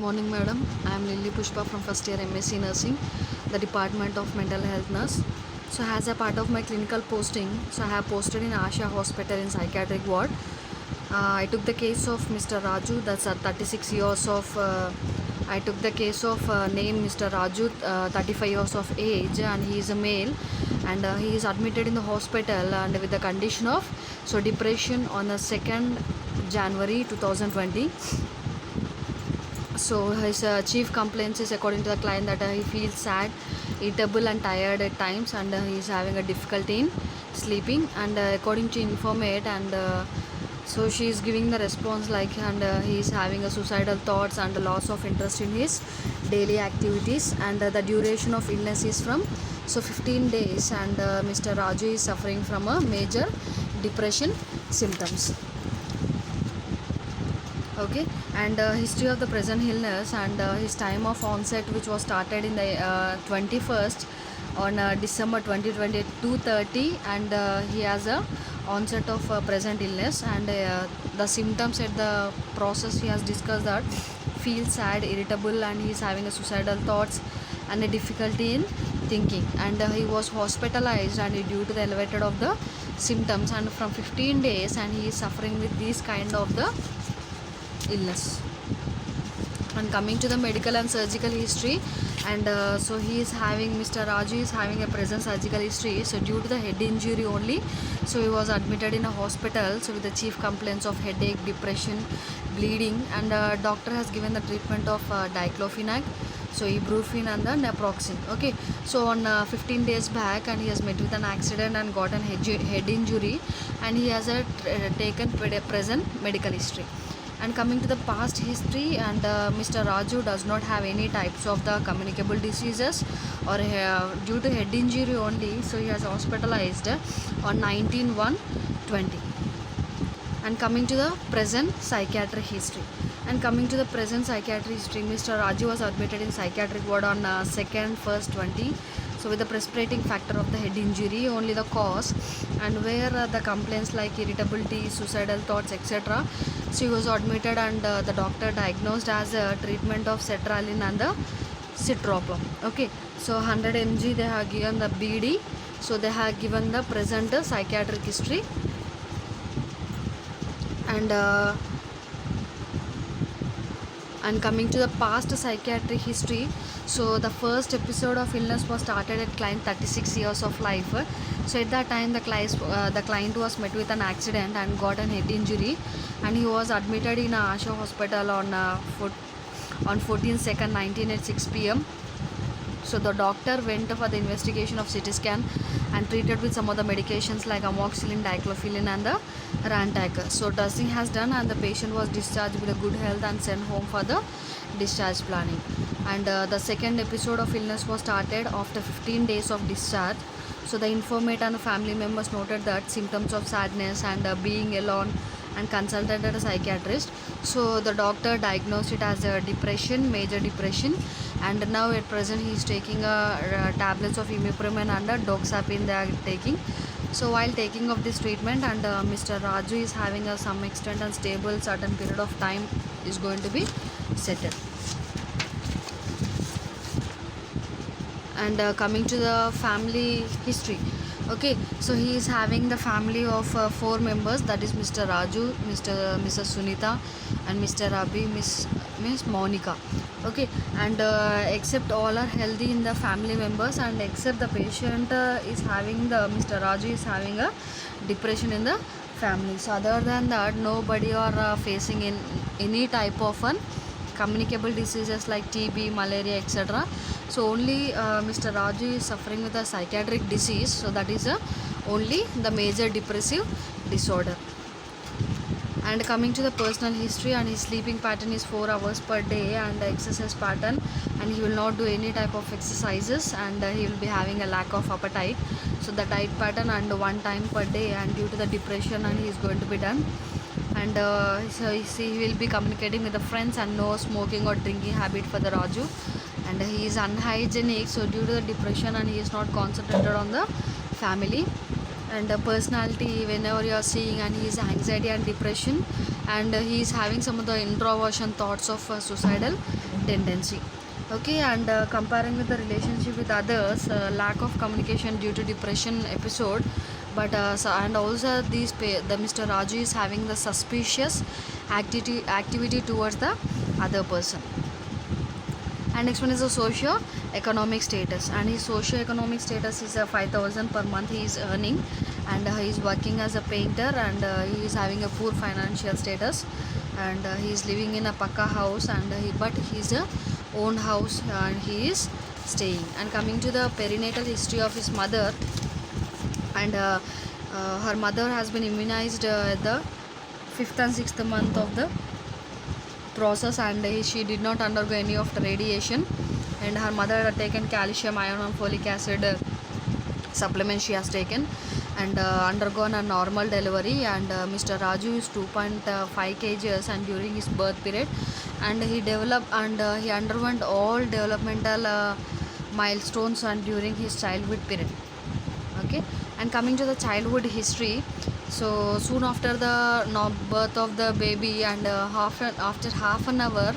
Morning, madam. I am Lily Pushpa from first year MSc Nursing, the Department of Mental Health Nurse. So, as a part of my clinical posting, I have posted in Asha Hospital in psychiatric ward. I took the case of Mr. Raju. That's 36 years of. I took the case of name Mr. Raju, 35 years of age, and he is a male, and he is admitted in the hospital and with the condition of depression on the 2nd January 2020. So his chief complaints is, according to the client, that he feels sad, irritable and tired at times, and he is having a difficulty in sleeping, and according to informate, and so she is giving the response like, and he is having a suicidal thoughts and a loss of interest in his daily activities, and the duration of illness is from 15 days, and Mr. Raju is suffering from a major depression symptoms. Okay, and history of the present illness, and his time of onset, which was started in the 21st on December 2020 at 2:30, and he has a onset of present illness, and the symptoms at the process he has discussed that feels sad, irritable, and he is having a suicidal thoughts and a difficulty in thinking, and he was hospitalized, and due to the elevated of the symptoms, and from 15 days, and he is suffering with these kind of the illness. And coming to the medical and surgical history, and so he is having, Mr. Raju is having a present surgical history. So due to the head injury only, so he was admitted in a hospital, so with the chief complaints of headache, depression, bleeding, and doctor has given the treatment of diclofenac, so ibuprofen and the naproxen. Okay, so on 15 days back, and he has met with an accident and got an head injury, and he has taken present medical history. And coming to the past history, and Mr. Raju does not have any types of the communicable diseases, or due to head injury only, so he has hospitalized on 19/1/20. And coming to the present psychiatric history, and coming to the present psychiatric history, Mr. Raju was admitted in psychiatric ward on 2nd 1st 20. So with the precipitating factor of the head injury only the cause, and where the complaints like irritability, suicidal thoughts, etc. So he was admitted, and the doctor diagnosed as a treatment of sertraline and the citalopram. Okay, so 100 mg they have given the BD, so they have given the present psychiatric history, and coming to the past psychiatric history, so the first episode of illness was started at client 36 years of life. So at that time the client was met with an accident and got an head injury, and he was admitted in Asha hospital on 14/2/19 at 6 p.m. So the doctor went for the investigation of CT scan and treated with some of the medications like amoxicillin, diclofenac and the Rantac. So testing has done, and the patient was discharged with a good health and sent home for the discharge planning. And the second episode of illness was started after 15 days of discharge. So the informant and the family members noted that symptoms of sadness and being alone, and consulted a psychiatrist. So the doctor diagnosed it as a depression, major depression, and now at present he is taking tablets of imipramine and doxapine they are taking. So while taking of this treatment, and Mr. Raju is having some extent and stable certain period of time is going to be settled. And coming to the family history, okay, so he is having the family of 4 members, that is Mr. Raju, Mrs. Sunita, and Mr. Rabi, Miss Monica. Okay, and except all are healthy in the family members, and except the patient is having, the Mr. Raju is having a depression in the family. So other than that, nobody are facing in any type of an communicable diseases like TB, malaria, etc. So only Mr. Raju is suffering with a psychiatric disease, so that is only the major depressive disorder. And coming to the personal history, and his sleeping pattern is 4 hours per day, and the exercise pattern, and he will not do any type of exercises, and he will be having a lack of appetite. So the diet pattern, and 1 time per day, and due to the depression, and he is going to be done. And so he will be communicating with the friends, and no smoking or drinking habit for the Raju, and he is unhygienic, so due to the depression, and he is not concentrated on the family. and personality whenever you are seeing, and he is anxiety and depression, and he is having some of the introversion thoughts of suicidal tendency. Okay, and comparing with the relationship with others, lack of communication due to depression episode, but and also the Mr. Raju is having the suspicious activity towards the other person. And next one is the socio-economic status, and his socio-economic status is 5,000 per month he is earning, and he is working as a painter, and he is having a poor financial status, and he is living in a pakka house, and but he's a own house and he is staying. And coming to the perinatal history of his mother, and her mother has been immunized at the 5th and 6th month of the process, and she did not undergo any of the radiation, and her mother had taken calcium, iron and folic acid supplements she has taken, and undergone a normal delivery, and Mr. Raju is 2.5 kgs, and during his birth period, and he developed, and he underwent all developmental milestones and during his childhood period. Okay, and coming to the childhood history, so soon after the birth of the baby, and after half an hour,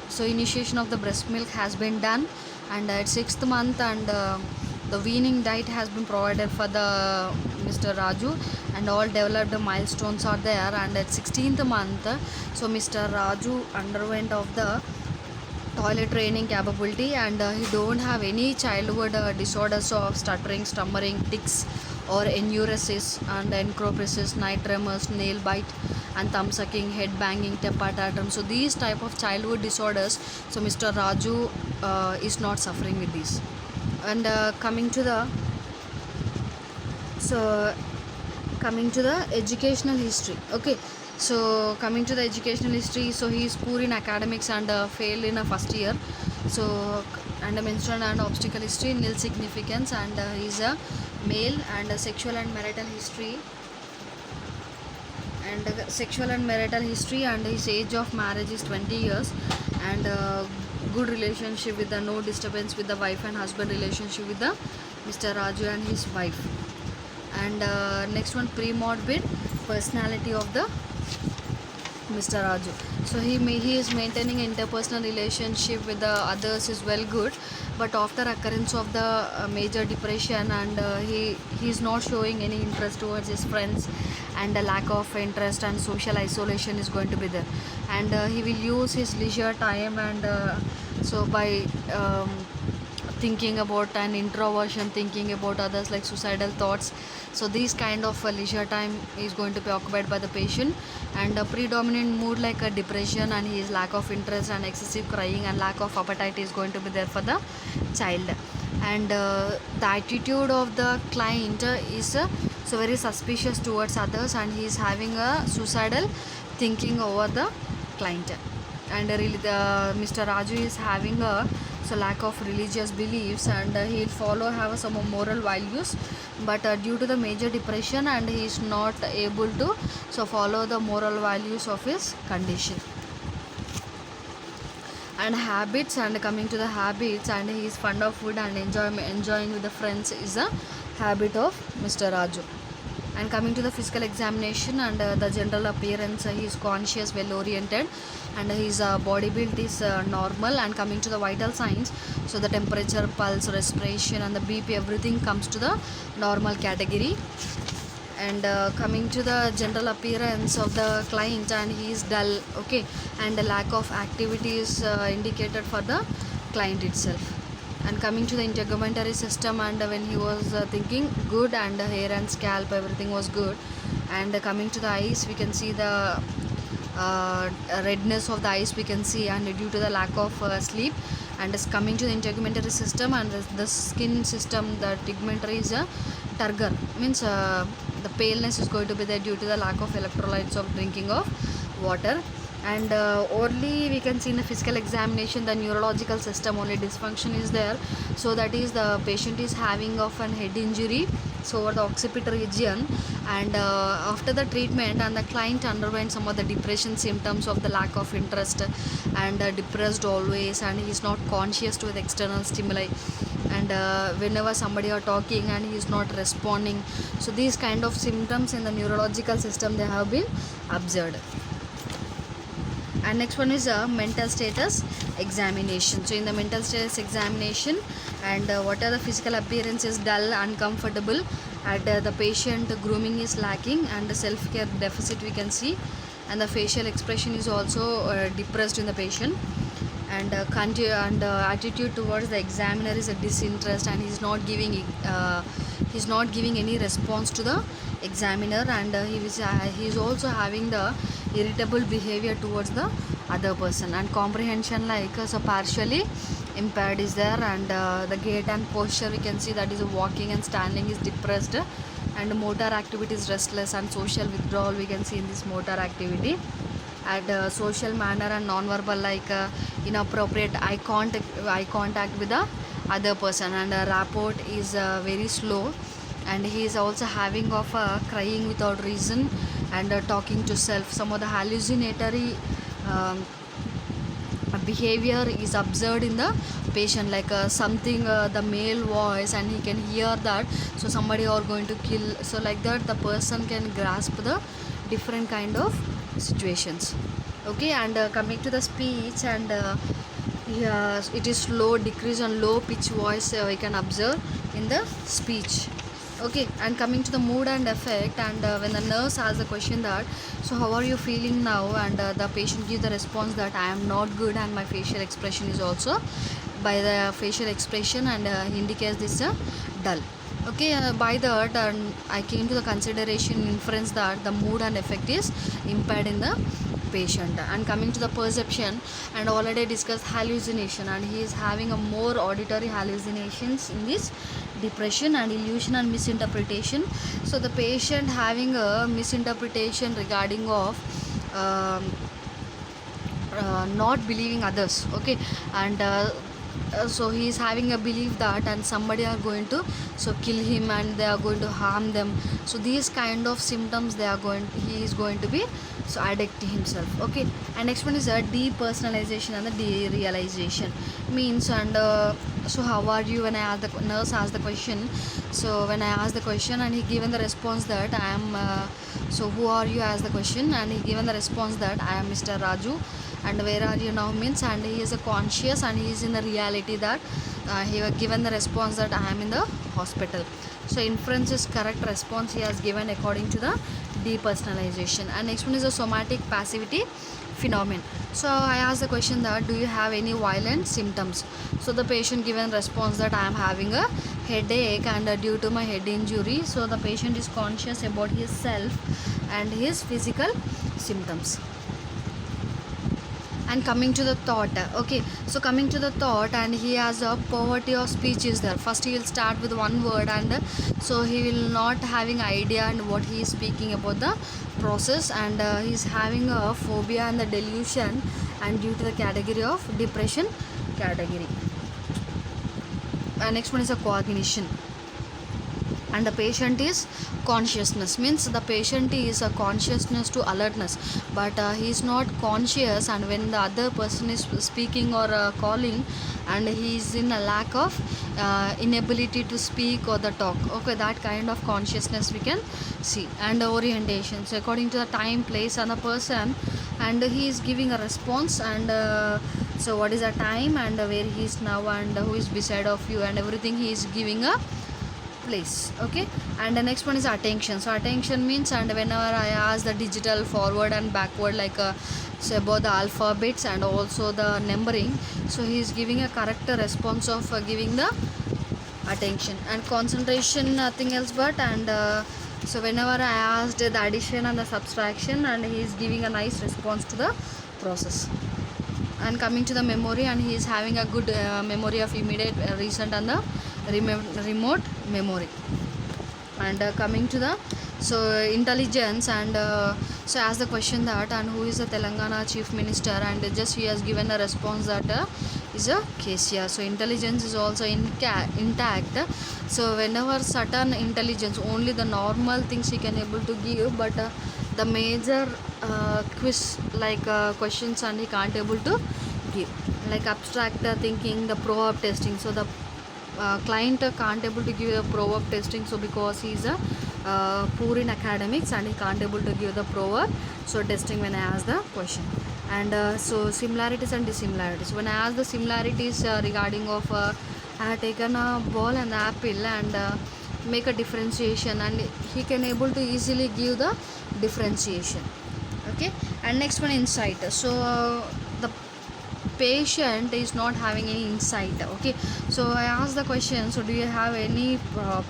so initiation of the breast milk has been done, and at 6th month, and the weaning diet has been provided for the Mr. Raju, and all developed milestones are there, and at 16th month, so Mr. Raju underwent of the toilet training capability, and he don't have any childhood disorders of stuttering, stammering, tics or enuresis, and encopresis, night tremors, nail bite and thumb sucking, head banging, temper tantrum. So these type of childhood disorders, so Mr. Raju is not suffering with these. And coming to the educational history. Okay, so coming to the educational history, so he is poor in academics and failed in a first year. So, and a menstrual and obstacle history, nil significance, and he is a male, and sexual and marital history, and his age of marriage is 20 years, and good relationship with the no disturbance with the wife and husband relationship with the Mr. Raju and his wife. And next one, pre-morbid personality of the Mr. Raju. So he is maintaining interpersonal relationship with the others is well good, but after occurrence of the major depression, and he is not showing any interest towards his friends, and a lack of interest and social isolation is going to be there, and he will use his leisure time, and so by thinking about an introversion, thinking about others like suicidal thoughts. So these kind of leisure time is going to be occupied by the patient, and a predominant mood like a depression, and his lack of interest and excessive crying and lack of appetite is going to be there for the child. And the attitude of the client is so very suspicious towards others, and he is having a suicidal thinking over the client. And really Mr. Raju is having a lack of religious beliefs, and he will have some moral values, but due to the major depression, and he is not able to follow the moral values of his condition. And habits, and coming to the habits, and he is fond of food and enjoying with the friends is a habit of Mr. Raju. And coming to the physical examination, and the general appearance, he is conscious, well oriented, and his body build is normal. And coming to the vital signs, so the temperature, pulse, respiration and the BP, everything comes to the normal category. And coming to the general appearance of the client, and he is dull, okay, and the lack of activity is indicated for the client itself. And coming to the integumentary system, and when he was thinking good, and hair and scalp everything was good. And coming to the eyes, we can see the redness of the eyes we can see, and due to the lack of sleep. And coming to the integumentary system, and the skin system, the tegumentary is a turgor, means the paleness is going to be there due to the lack of electrolytes of drinking of water. And only we can see in the physical examination the neurological system only dysfunction is there, so that is the patient is having of an head injury, so over the occipit region. And after the treatment, and the client underwent some of the depression symptoms of the lack of interest, and depressed always, and he is not conscious to the external stimuli. and whenever somebody are talking and he is not responding. So these kind of symptoms in the neurological system they have been observed. And next one is a mental status examination. So in the mental status examination, and what are the physical appearances? Dull, uncomfortable, and the patient grooming is lacking, and the self-care deficit we can see, and the facial expression is also depressed in the patient, and attitude towards the examiner is a disinterest, and he's not giving any response to the examiner, and he is also having the irritable behavior towards the other person, and comprehension so partially impaired is there, and the gait and posture we can see that is walking and standing is depressed, and motor activity is restless, and social withdrawal we can see in this motor activity, and social manner and non-verbal inappropriate eye contact with the other person, and rapport is very slow, and he is also having of crying without reason, and talking to self. Some of the hallucinatory behavior is observed in the patient, something the male voice, and he can hear that so somebody are going to kill, so like that the person can grasp the different kind of situations. Okay, and coming to the speech, and it is slow, decrease and low pitch voice we can observe in the speech. Okay, and coming to the mood and effect, and when the nurse asks the question that so how are you feeling now, and the patient gives the response that I am not good, and my facial expression is also by the facial expression, and indicates this dull. Okay, by that I came to the consideration inference that the mood and effect is impaired in the patient. And coming to the perception, and already discussed hallucination, and he is having a more auditory hallucinations in this depression, and illusion and misinterpretation. So the patient having a misinterpretation regarding of not believing others. Okay, and so he is having a belief that and somebody are going to so kill him, and they are going to harm them. So these kind of symptoms he is going to be so addict himself. Okay, and next one is a depersonalization and the derealization means, and so how are you, when I ask the nurse asked the question, so when I asked the question and he given the response that I am so who are you, asked the question, and he given the response that I am Mr. Raju, and where are you now means, and he is a conscious, and he is in the reality that he was given the response that I am in the hospital. So inference is correct response he has given according to the depersonalization. And next one is the somatic passivity phenomenon. So I asked the question that do you have any violent symptoms, so the patient given response that I am having a headache, and due to my head injury. So the patient is conscious about his self and his physical symptoms. And coming to the thought, okay, so coming to the thought, and he has a poverty of speech is there. First he will start with one word, and so he will not having idea and what he is speaking about the process, and he is having a phobia and the delusion, and due to the category of depression category. And next one is a cognition, and the patient is consciousness means the patient is a consciousness to alertness, but he is not conscious, and when the other person is speaking or calling, and he is in a lack of inability to speak or the talk. Okay, that kind of consciousness we can see. And orientation, so according to the time, place and the person, and he is giving a response, and so what is the time, and where he is now, and who is beside of you, and everything he is giving a place. Okay, and the next one is attention. So attention means, and whenever I ask the digital forward and backward, so about the alphabets and also the numbering, so he is giving a correct response of giving the attention. And concentration, nothing else but, and so whenever I asked the addition and the subtraction, and he is giving a nice response to the process. And coming to the memory, and he is having a good memory of immediate, recent and the remote memory. And coming to the so intelligence, and so ask the question that and who is the Telangana chief minister, and just he has given a response that is a KCR. So intelligence is also intact. So whenever certain intelligence, only the normal things he can able to give, but the major quiz questions, and he can't able to give, like abstract thinking, the proverb testing. So the client can't able to give a proverb testing, so because he is a poor in academics and he can't able to give the proverb so testing when I ask the question. And so similarities and dissimilarities. When I ask the similarities regarding of I have taken a ball and apple and make a differentiation, and he can able to easily give the differentiation. Okay. And next one, insight. So the patient is not having any insight. Okay, so I asked the question, so do you have any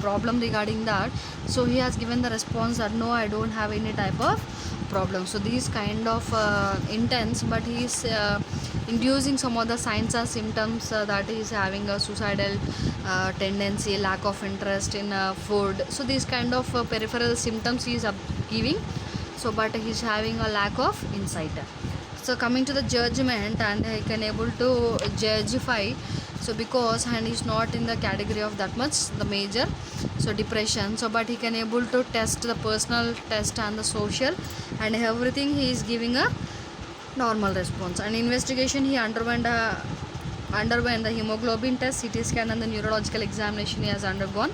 problem regarding that? So he has given the response that no, I don't have any type of problem. So these kind of intense, but he is inducing some of the signs or symptoms that he is having a suicidal tendency, lack of interest in food. So these kind of peripheral symptoms he is giving, so but he is having a lack of insight. So coming to the judgment, and he can able to judgify, so because and he's not in the category of that much the major so depression, so but he can able to test the personal test and the social and everything, he is giving a normal response. And investigation, he underwent the hemoglobin test, CT scan and the neurological examination he has undergone.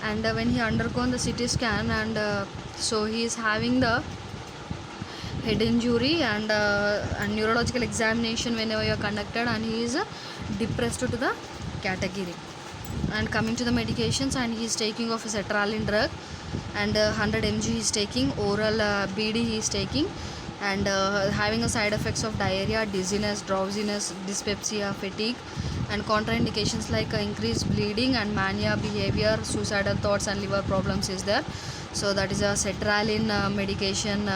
And when he undergone the CT scan, and so he is having the head injury and neurological examination whenever you are conducted, and he is depressed to the category. And coming to the medications, and he is taking of a sertraline drug, and 100 mg he is taking, oral BD he is taking, and having a side effects of diarrhea, dizziness, drowsiness, dyspepsia, fatigue, and contraindications like increased bleeding and mania behavior, suicidal thoughts and liver problems is there. So that is a sertraline medication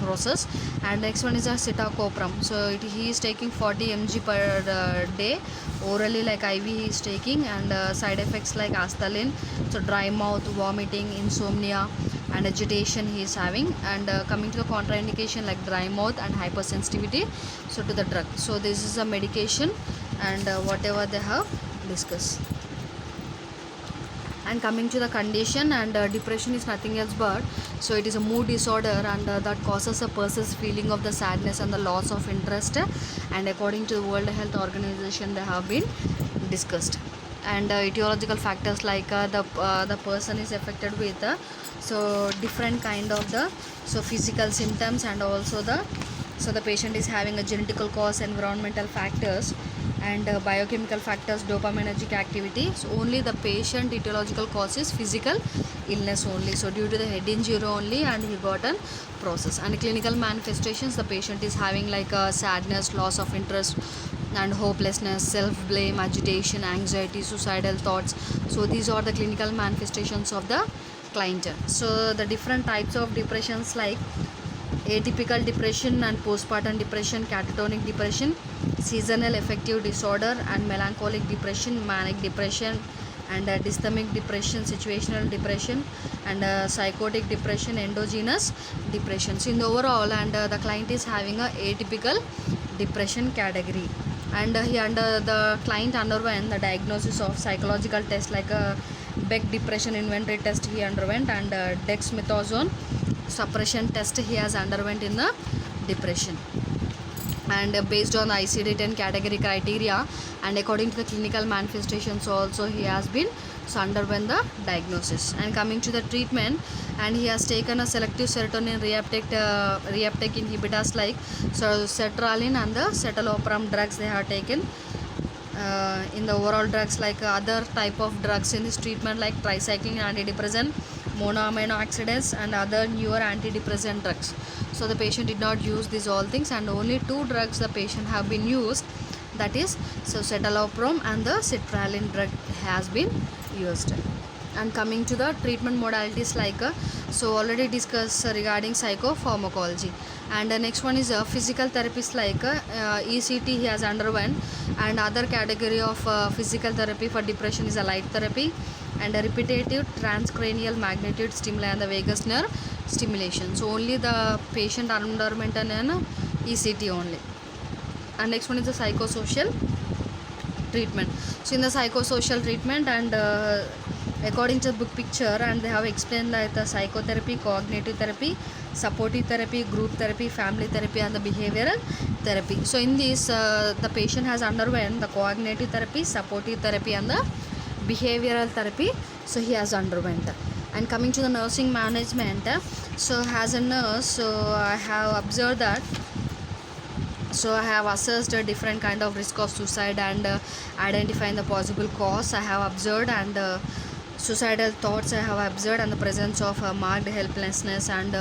process. And next one is a citalopram. So he is taking 40 mg per day orally, like IV he is taking, and side effects like asthalin, so dry mouth, vomiting, insomnia and agitation he is having. And coming to the contraindication like dry mouth and hypersensitivity so to the drug. So this is a medication and whatever they have discussed. And coming to the condition, and depression is nothing else but, so it is a mood disorder, and that causes a person's feeling of the sadness and the loss of interest, and according to the World Health Organization they have been discussed. And etiological factors like the person is affected with so different kind of the so physical symptoms, and also the patient is having a genetical cause, environmental factors, and biochemical factors, dopaminergic activity. So only the patient etiological cause is physical illness only, so due to the head injury only, and he got a process. And clinical manifestations, the patient is having like sadness, loss of interest and hopelessness, self-blame, agitation, anxiety, suicidal thoughts. So these are the clinical manifestations of the client. So the different types of depressions like atypical depression and postpartum depression, catatonic depression, seasonal affective disorder and melancholic depression, manic depression, and dysthymic depression, situational depression, and psychotic depression, endogenous depression. So in the overall, and the client is having a atypical depression category. And the client underwent the diagnosis of psychological test like a Beck depression inventory test he underwent, and dexamethasone suppression test he has underwent in the depression. And based on the ICD-10 category criteria and according to the clinical manifestations also, he has been so underwent the diagnosis. And coming to the treatment, and he has taken a selective serotonin reuptake inhibitors like so sertraline and the citalopram drugs they have taken. In the overall drugs like other type of drugs in this treatment like tricycline antidepressant, monoamino oxidase, and other newer antidepressant drugs. So the patient did not use these all things, and only 2 drugs the patient have been used, that is so citalopram and the sertraline drug has been used. And coming to the treatment modalities like so already discussed regarding psychopharmacology. And the next one is physical therapies like ECT he has underwent, and other category of physical therapy for depression is a light therapy, and a repetitive transcranial magnetic stimuli and the vagus nerve stimulation. So only the patient underwent an ECT only. And next one is the psychosocial treatment. So in the psychosocial treatment, and according to the book picture, and they have explained like the psychotherapy, cognitive therapy, supportive therapy, group therapy, family therapy, and the behavioral therapy. So in this the patient has underwent the cognitive therapy, supportive therapy, and the behavioral therapy, so he has underwent. And coming to the nursing management, so as a nurse, so I have observed that, so I have assessed a different kind of risk of suicide and identifying the possible cause I have observed, and suicidal thoughts I have observed, and the presence of marked helplessness, and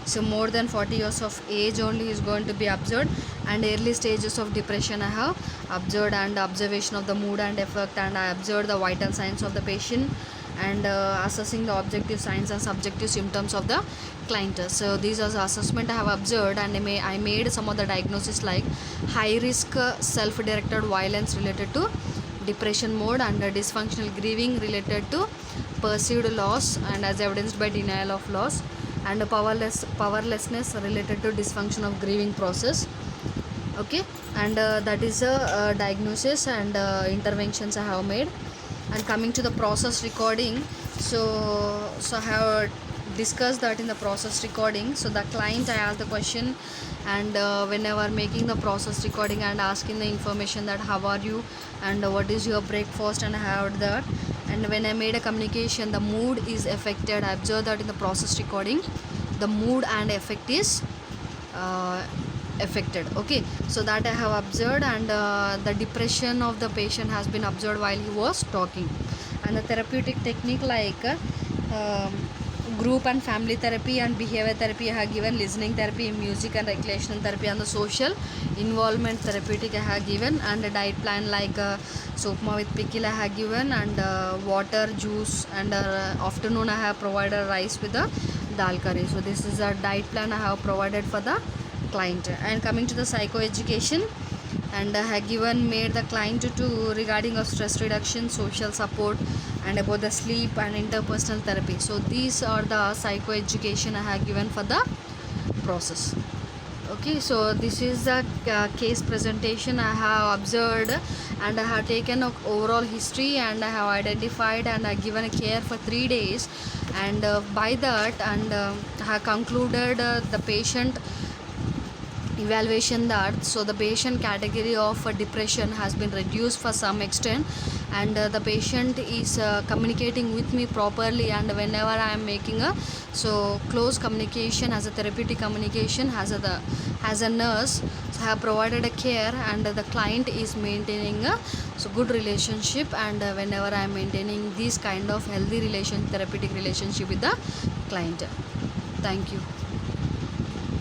so more than 40 years of age only is going to be observed, and early stages of depression I have observed, and observation of the mood and effect, and I observed the vital signs of the patient, and assessing the objective signs and subjective symptoms of the client. So these are the assessment I have observed, and I made some of the diagnosis like high risk self-directed violence related to depression mode, and dysfunctional grieving related to perceived loss and as evidenced by denial of loss, and powerlessness related to dysfunction of grieving process. Okay, and that is a diagnosis and interventions I have made. And coming to the process recording, so I have discussed that in the process recording. So the client, I asked the question, and whenever making the process recording and asking the information that how are you and what is your breakfast, and I have that. And when I made a communication, the mood is affected. I observed that in the process recording, the mood and effect is affected. Okay, so that I have observed, and the depression of the patient has been observed while he was talking. And the therapeutic technique like group and family therapy and behavior therapy I have given, listening therapy, music and recreational therapy, and the social involvement therapeutic I have given, and a diet plan like sopma with pickle I have given, and water, juice, and afternoon I have provided rice with the dal curry. So this is a diet plan I have provided for the client. And coming to the psychoeducation, and I have made the client to regarding of stress reduction, social support, and about the sleep and interpersonal therapy. So these are the psychoeducation I have given for the process. Okay, so this is the case presentation I have observed, and I have taken a overall history, and I have identified, and I have given a care for 3 days, and by that, and I have concluded the patient evaluation that so the patient category of depression has been reduced for some extent, and the patient is communicating with me properly, and whenever I am making a so close communication as a therapeutic communication as a nurse, so I have provided a care, and the client is maintaining a so good relationship, and whenever I am maintaining this kind of healthy therapeutic relationship with the client. Thank you.